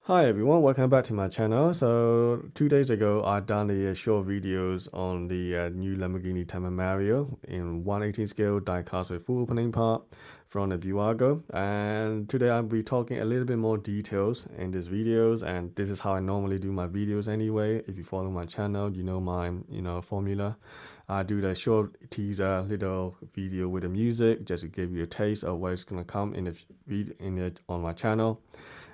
Hi everyone, welcome back to my channel. So 2 days ago, I done the short videos on the new Lamborghini Temerario in 1/18 scale diecast with full opening part from the Bburago. And today I'll be talking a little bit more details in these videos. And this is how I normally do my videos anyway. If you follow my channel, you know my formula. I do the short teaser little video with the music just to give you a taste of what is gonna come in on my channel.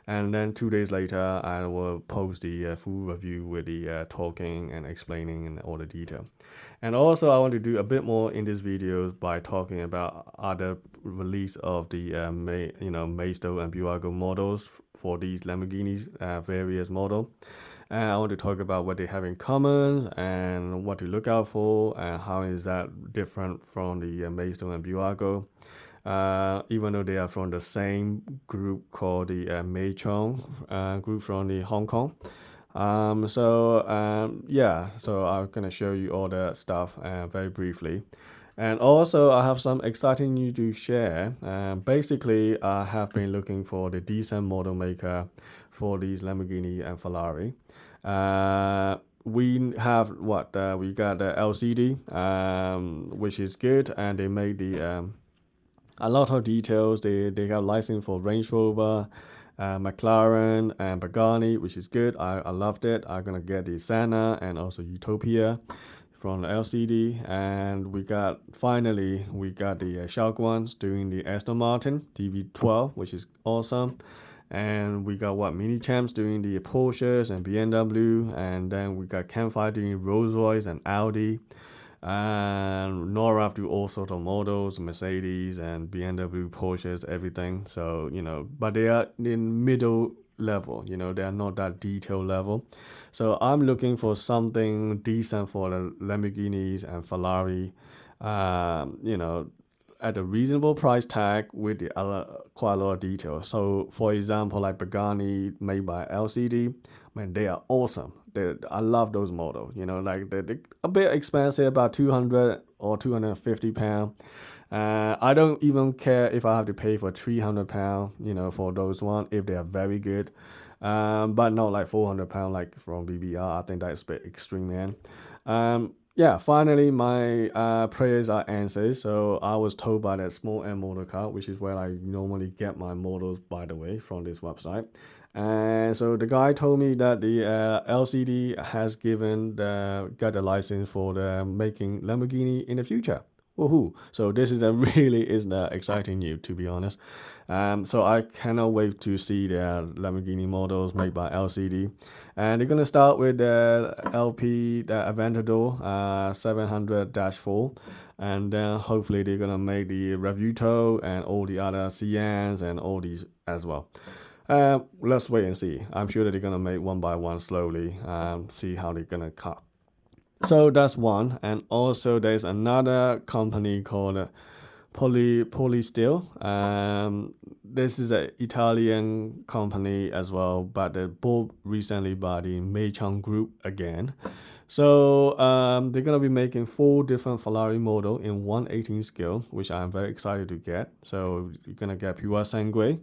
And then 2 days later, I will post the full review with the talking and explaining and all the detail. And also, I want to do a bit more in this video by talking about other release of the Maisto and Bburago models for these Lamborghinis various model. And I want to talk about what they have in common and what to look out for and how is that different from the Maisto and Bburago. Even though they are from the same group called the Minichamps group from the Hong Kong. So I'm gonna show you all that stuff very briefly. And also I have some exciting news to share. Basically, I have been looking for the decent model maker for these Lamborghini and Ferrari. We have we got the LCD, which is good, and they made the a lot of details. They got license for Range Rover, McLaren, and Pagani, which is good. I loved it. I'm gonna get the Senna and also Utopia from the LCD. And we got the Xiao Guang doing the Aston Martin DB12, which is awesome. And we got Minichamps doing the Porsches and BMW, and then we got Keng Fai doing Rolls Royce and Audi. And Norev do all sorts of models, Mercedes and BMW, Porsches, everything. So, but they are in middle level, they are not that detailed level. So I'm looking for something decent for the Lamborghinis and Ferrari, at a reasonable price tag with quite a lot of detail. So for example, like Pagani made by LCD, man, they are awesome. I love those models, like they're a bit expensive, about 200 or 250 pounds. I don't even care if I have to pay for 300 pounds, for those ones if they are very good. But not like 400 pounds like from BBR. I think that's a bit extreme, man. Finally, my prayers are answered. So I was told by that Small M Motor Car, which is where I normally get my models, by the way, from this website. And so the guy told me that the LCD has got the license for the making Lamborghini in the future. Woohoo! So this is the exciting news, to be honest. So I cannot wait to see the Lamborghini models made by LCD, and they're gonna start with the LP, the Aventador 700-4, and then hopefully they're gonna make the Revuto and all the other CNs and all these as well. Let's wait and see. I'm sure that they're gonna make one by one slowly, see how they're gonna cut. So that's one, and also there's another company called Polysteel. This is an Italian company as well, but they bought recently by the Minichamps group again. So they're gonna be making 4 different Ferrari model in 1/18 scale, which I'm very excited to get. So you're gonna get Pure Sangue,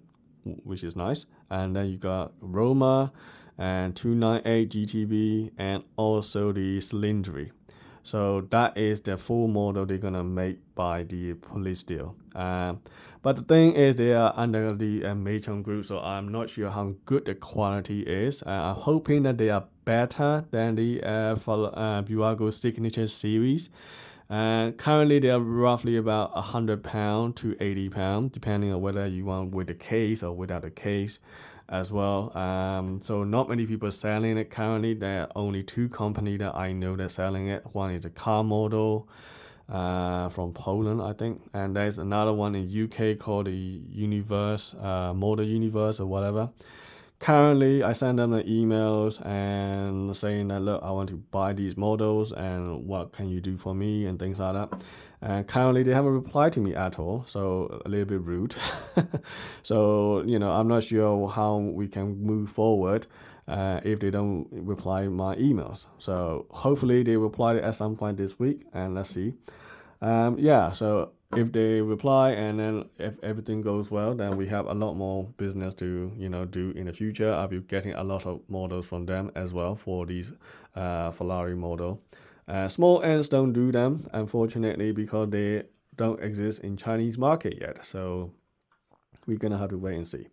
which is nice, and then you got Roma and 298 GTB and also the Cylindri. So that is the full model they're gonna make by the Polysteel. But the thing is, they are under the Minichamps group, so I'm not sure how good the quality is. I'm hoping that they are better than the Bburago Signature Series. Currently, they are roughly about 100 pounds to 80 pounds, depending on whether you want with the case or without the case as well. So not many people selling it currently. There are only 2 companies that I know that selling it. One is a car model from Poland, I think, and there's another one in UK called the Universe, Motor Universe or whatever. Currently, I send them the emails and saying that, look, I want to buy these models and what can you do for me and things like that. And currently, they haven't replied to me at all, so a little bit rude. So, I'm not sure how we can move forward if they don't reply my emails. So hopefully they reply at some point this week, and let's see. So if they reply and then if everything goes well, then we have a lot more business to do in the future. I'll be getting a lot of models from them as well for these Ferrari model. Small ends don't do them, unfortunately, because they don't exist in Chinese market yet. So we're gonna have to wait and see.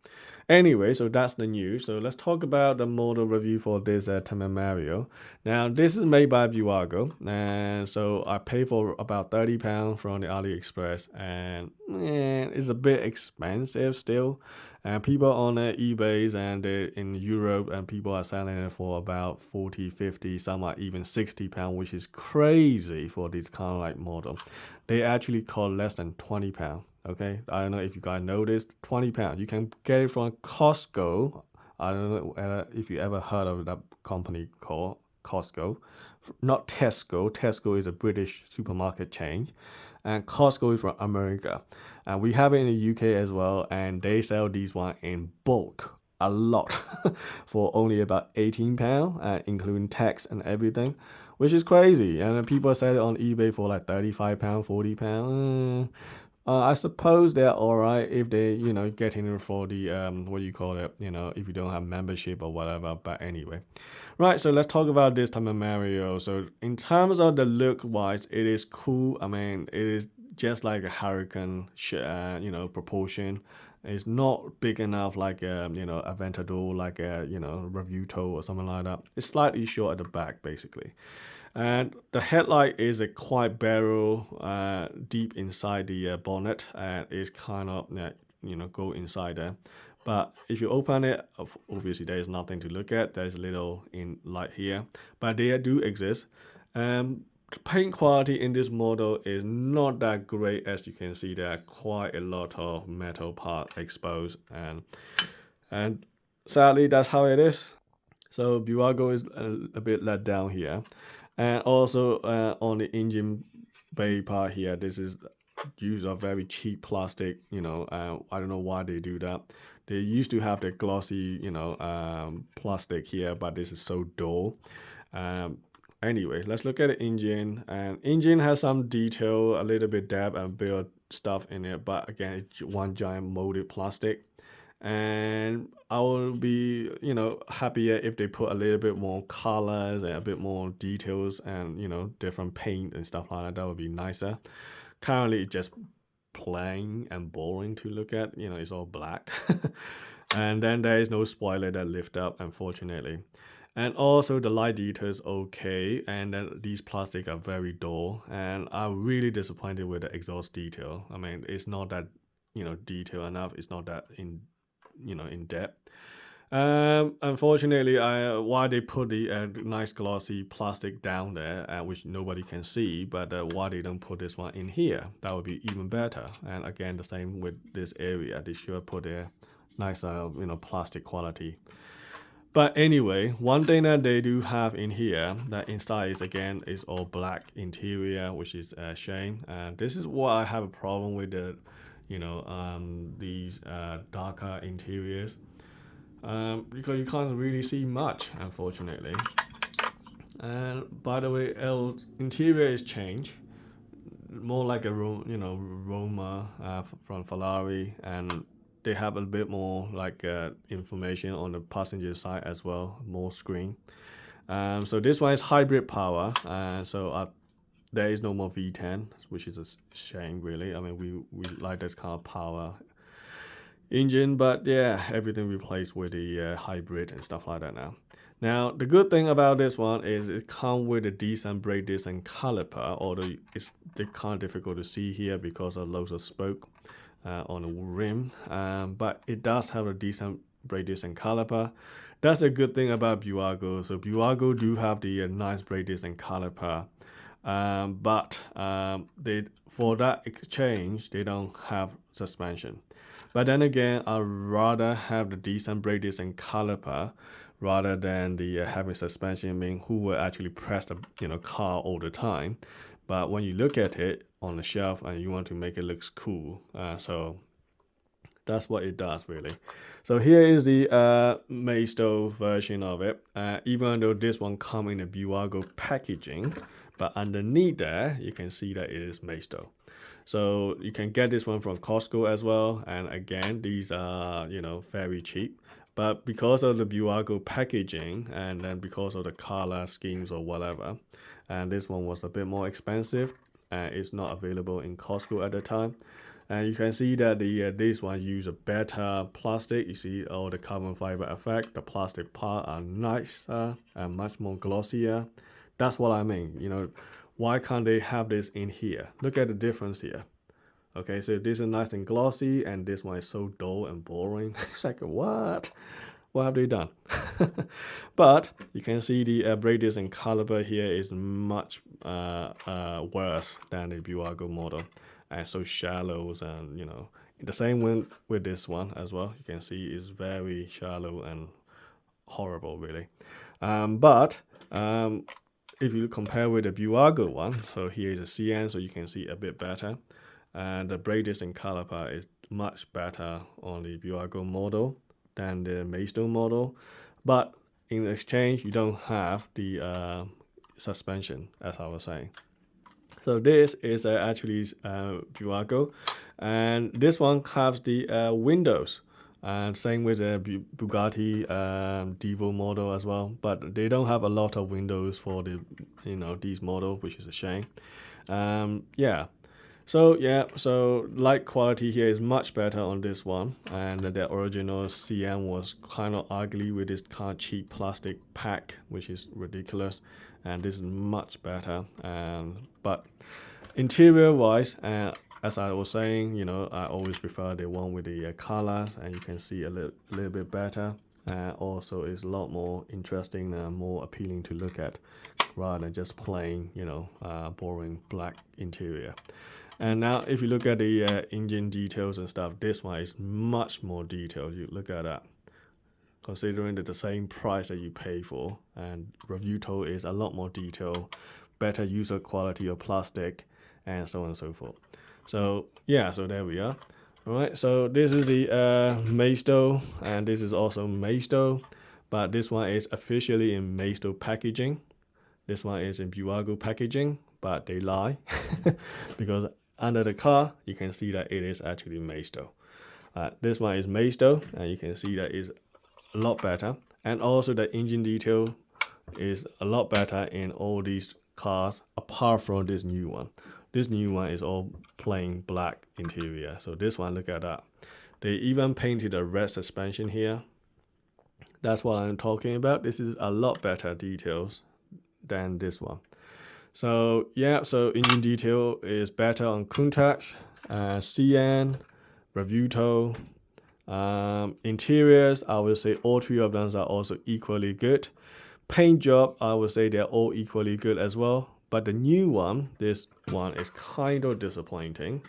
Anyway, so that's the news. So let's talk about the model review for this Temerario. Now, this is made by Bburago, and so I paid for about £30 from the AliExpress, and it's a bit expensive still. And people on eBay's and in Europe, and people are selling it for about 40, 50, some are even £60, which is crazy for this kind of like model. They actually cost less than £20. Okay, I don't know if you guys noticed, £20. You can get it from Costco. I don't know if you ever heard of that company called Costco. Not Tesco. Tesco is a British supermarket chain, and Costco is from America. And we have it in the UK as well, and they sell these one in bulk, a lot, for only about £18, including tax and everything, which is crazy. And people sell it on eBay for like £35, £40. I suppose they're alright if they, getting it for the what do you call it? If you don't have membership or whatever. But anyway, right. So let's talk about this Temerario. So in terms of the look wise, it is cool. I mean, it is just like a Hurricane, proportion. It's not big enough like a Aventador, like a Revuto or something like that. It's slightly short at the back, basically. And the headlight is a quite barrel deep inside the bonnet, and it's kind of go inside there. But if you open it, obviously there is nothing to look at. There's a little in light here, but they do exist. Paint quality in this model is not that great. As you can see, there are quite a lot of metal part exposed, and sadly that's how it is. So Bburago is a bit let down here. And also on the engine bay part here, this is use of very cheap plastic. I don't know why they do that. They used to have the glossy, plastic here, but this is so dull. Anyway, let's look at the engine. And engine has some detail, a little bit depth and build stuff in it, but again, it's one giant molded plastic. And I will be, happier if they put a little bit more colors and a bit more details and, different paint and stuff like that. That would be nicer. Currently, it's just plain and boring to look at. It's all black. And then there is no spoiler that lift up, unfortunately. And also the light details okay, and then these plastic are very dull, and I'm really disappointed with the exhaust detail. I mean, it's not that detail enough. It's not that in depth. Unfortunately, why they put the nice glossy plastic down there, which nobody can see, but why they don't put this one in here? That would be even better. And again, the same with this area. They should put a nice plastic quality. But anyway, one thing that they do have in here that inside is all black interior, which is a shame. And this is what I have a problem with the these darker interiors, because you can't really see much, unfortunately. And by the way, interior is changed, more like a Roma from Ferrari, and they have a bit more like information on the passenger side as well, more screen. So this one is hybrid power, so there is no more V10, which is a shame, really. I mean, we like this kind of power engine, but yeah, everything replaced with the hybrid and stuff like that now. Now, the good thing about this one is it comes with a decent brake disc and caliper, although it's kind of difficult to see here because of loads of spoke on the rim. But it does have a decent brake disc and caliper. That's a good thing about Bburago. So Bburago do have the nice brake disc and caliper. But they, for that exchange, they don't have suspension. But then again, I'd rather have the decent brake disc and caliper rather than the having suspension. I mean, who will actually press the car all the time? But when you look at it on the shelf and you want to make it look cool, so that's what it does, really. So here is the Maisto version of it. Even though this one comes in a Bburago packaging, but underneath there, you can see that it is Maisto. So you can get this one from Costco as well. And again, these are, very cheap. But because of the Bburago packaging and then because of the color schemes or whatever, and this one was a bit more expensive and it's not available in Costco at the time. And you can see that this one use a better plastic. You see all the carbon fiber effect. The plastic part are nicer and much more glossier. That's what I mean. Why can't they have this in here? Look at the difference here. Okay, so this is nice and glossy, and this one is so dull and boring. It's like, what? What have they done? But you can see the radius and caliber here is much worse than the Bburago model. And so shallow, and the same with this one as well. You can see it's very shallow and horrible, really. But if you compare with the Bburago one, so here is a CN, so you can see a bit better. And the radius and caliper is much better on the Bburago model than the Maisto model. But in exchange, you don't have the suspension, as I was saying. So this is actually Bburago, and this one has the windows. And same with the Bugatti Devo model as well, but they don't have a lot of windows for the these models, which is a shame. So light quality here is much better on this one, and the original CM was kind of ugly with this kind of cheap plastic pack, which is ridiculous, and this is much better. But interior wise, as I was saying, I always prefer the one with the colors, and you can see a little bit better. Also, it's a lot more interesting and more appealing to look at, rather than just plain, boring black interior. And now, if you look at the engine details and stuff, this one is much more detailed. You look at that, considering that the same price that you pay for, and review tool is a lot more detailed, better user quality of plastic, and so on and so forth. So yeah, so there we are. All right, so this is the Maisto, and this is also Maisto, but this one is officially in Maisto packaging. This one is in Bburago packaging, but they lie because under the car you can see that it is actually Maisto. This one is Maisto, and you can see that is a lot better, and also the engine detail is a lot better in all these cars apart from this new one. This new one is all plain black interior. So this one, look at that. They even painted a red suspension here. That's what I'm talking about. This is a lot better details than this one. So yeah, so engine detail is better on Countach, CN, Revuto. Interiors, I would say all three of them are also equally good. Paint job, I would say they're all equally good as well. But the new one, this one is kind of disappointing.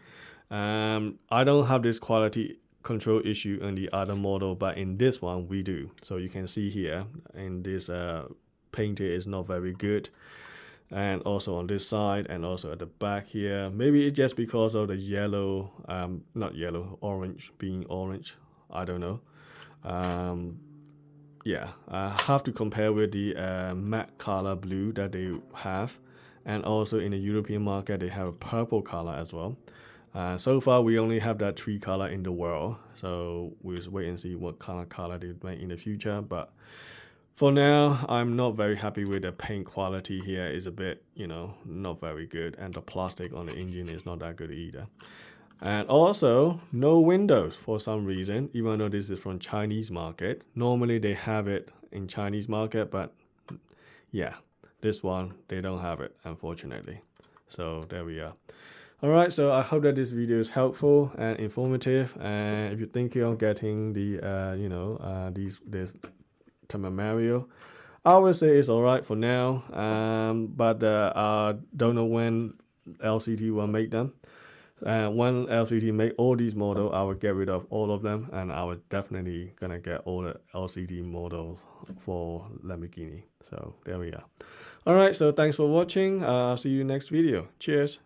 I don't have this quality control issue on the other model, but in this one we do. So you can see here in this painted is not very good, and also on this side and also at the back here. Maybe it's just because of the yellow, not yellow, orange, being orange, I don't know. Yeah, I have to compare with the matte color blue that they have, and also in the European market they have a purple color as well. So far we only have that 3 color in the world, so we'll just wait and see what kind of color they make in the future. But for now, I'm not very happy with the paint quality here. Is a bit, not very good, and the plastic on the engine is not that good either. And also, no windows for some reason, even though this is from Chinese market. Normally they have it in Chinese market, but yeah, this one, they don't have it, unfortunately. So there we are. All right, so I hope that this video is helpful and informative. And if you're thinking of getting the, this Temerario, I would say it's all right for now. But I don't know when LCT will make them. When LCT make all these models, I will get rid of all of them, and I will definitely gonna get all the LCT models for Lamborghini. So there we are. All right, so thanks for watching. I'll see you next video. Cheers.